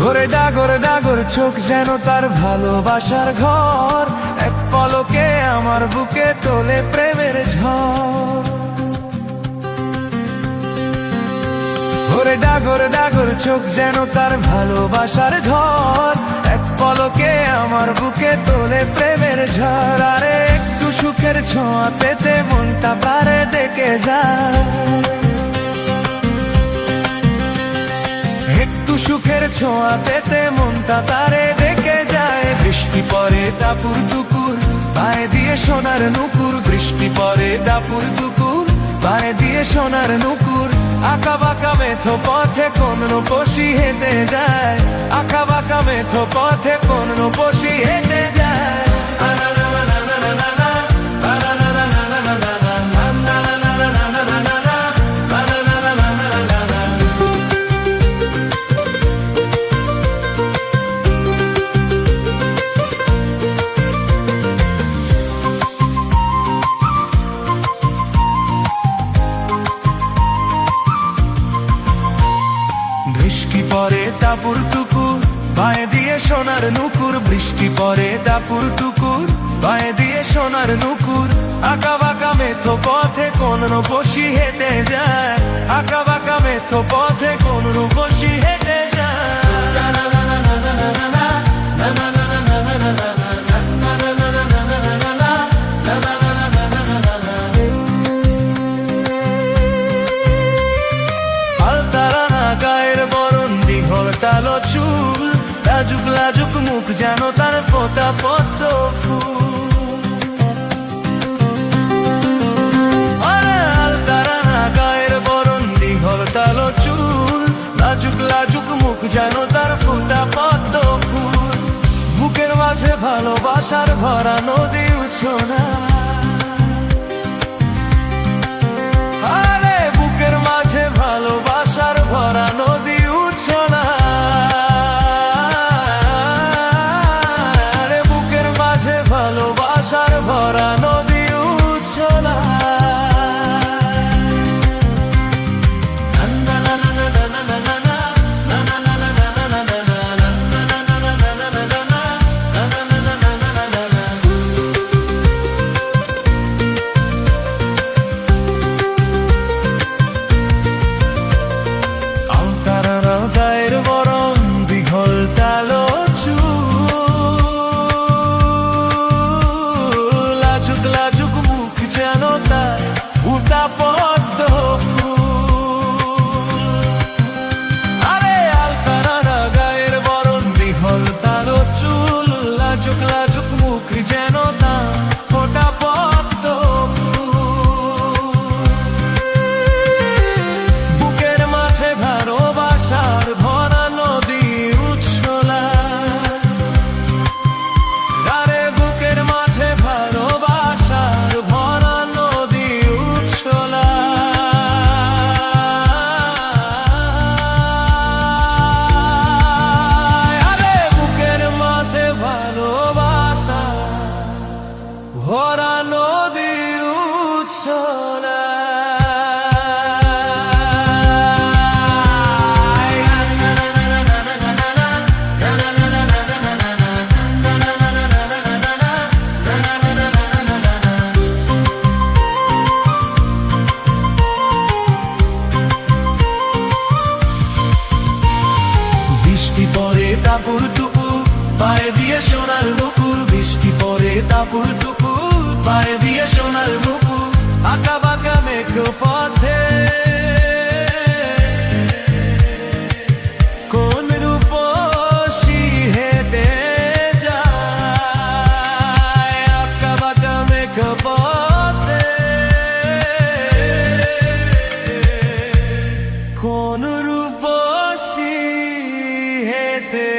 ঘরে ডাগর ডাগর চোখ যেন তার ভালোবাসার ঘর, এক পলকে আমার বুকে তোলে প্রেমের ঝড়। ঘরে ডাগর ডাগর চোখ যেন তার ভালোবাসার ঘর, এক পলকে আমার বুকে তোলে প্রেমের ঝড়। আরে একটু সুখের ছোঁয়া পেতে মনটা পারে ডেকে যায়, একটু সুখের ছোঁয়া পেতে মনটা তারে ডেকে যায়। বৃষ্টি পরে টাপুর টুকুর, পায়ে দিয়ে সোনার নুপুর। বৃষ্টি পরে টাপুর টুকুর, পায়ে দিয়ে সোনার নুপুর। আঁকা বাঁকা মেথো পথে কোন রূপসী হেঁটে যায়, আঁকা বাঁকা মেথো পথে কোন রূপসী হেঁটে যায়। বৃষ্টি পরে টাপুর টুকুর, পায়ে দিয়ে সোনার নুকুর। বৃষ্টি পরে টাপুর টুকুর, পায়ে দিয়ে সোনার নুকুর। আঁকা বাঁকা মেথো পথে কোন রূপসী হেঁটে যায়, আঁকা বাঁকা মেথো পথে কোন রূপসী হেঁটে যায়। কালো চুল, লাজুক লাজুক মুখ যেন তার ফোঁটা পদ্ম ফুল। আরে আলতারা না গায়ের বরণ, দীঘল কালো চুল, লাজুক লাজুক মুখ যেন তার ফোঁটা পদ্ম ফুল। বুকের মাঝে ভালোবাসার ভরা নদী উচ্ছনা, আরে বুকের মাঝে ভালোবাসার ভরা নদী উচ্ছনা। ভালোবাসার ভরা নদী উচ্ছলা। আলতারা গায়ের বরণ, দীঘল কালো লাজুক মুখ যেন তার উল্টা পদ্ম ফুল। আরে আলতারা গায়ের বরণ, দীঘল কালো চুল, লাজুক লাজুক মুখ যেন তার ফোঁটা পদ্ম ফুল। বুকের মাঝে ভালোবাসার ভরা নদী উচ্ছলা, আরে বুকের মাঝে ভালোবাসার ভরা নদী উচ্ছলা। আরে বুকের মাঝে ভালোবাসা ভরা নদী উচ্ছলা। বৃষ্টি পরে টাপুর টুকুর, পায়ে দিয়ে সোনার নুপুর। বৃষ্টি পরে টাপুর টুকুর, পায়ে দিয়ে সোনার নুপুর। আঁকা বাঁকা মেঘো পথে কোন রূপসী হেঁটে যায়, আঁকা বাঁকা মেঘো পথে কোন রূপসী হেঁটে